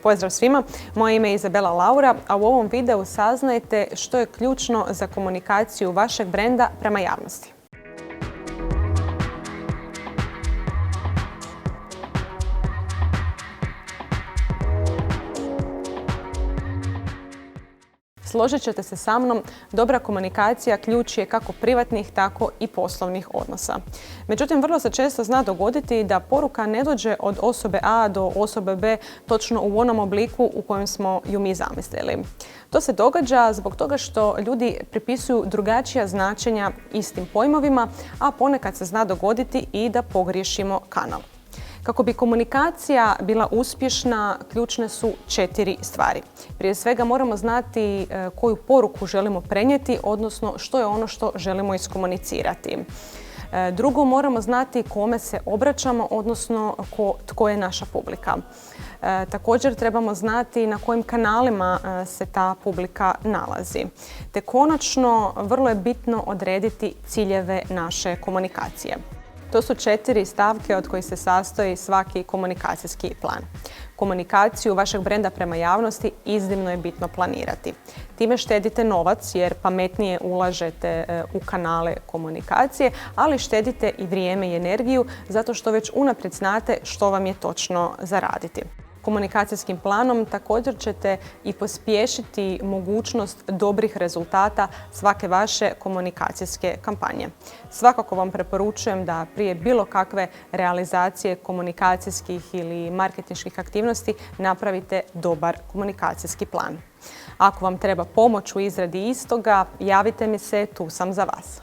Pozdrav svima, moje ime je Izabela Laura, a u ovom videu saznajte što je ključno za komunikaciju vašeg brenda prema javnosti. Složit ćete se sa mnom, dobra komunikacija ključ je kako privatnih, tako i poslovnih odnosa. Međutim, vrlo se često zna dogoditi da poruka ne dođe od osobe A do osobe B točno u onom obliku u kojem smo ju mi zamislili. To se događa zbog toga što ljudi pripisuju drugačija značenja istim pojmovima, a ponekad se zna dogoditi i da pogriješimo kanal. Kako bi komunikacija bila uspješna, ključne su 4 stvari. Prije svega moramo znati koju poruku želimo prenijeti, odnosno što je ono što želimo iskomunicirati. Drugo, moramo znati kome se obraćamo, odnosno tko je naša publika. Također trebamo znati na kojim kanalima se ta publika nalazi. Te konačno, vrlo je bitno odrediti ciljeve naše komunikacije. To su 4 stavke od kojih se sastoji svaki komunikacijski plan. Komunikaciju vašeg brenda prema javnosti iznimno je bitno planirati. Time štedite novac jer pametnije ulažete u kanale komunikacije, ali štedite i vrijeme i energiju zato što već unaprijed znate što vam je točno za raditi. Komunikacijskim planom također ćete i pospješiti mogućnost dobrih rezultata svake vaše komunikacijske kampanje. Svakako vam preporučujem da prije bilo kakve realizacije komunikacijskih ili marketinških aktivnosti napravite dobar komunikacijski plan. Ako vam treba pomoć u izradi istoga, javite mi se, tu sam za vas.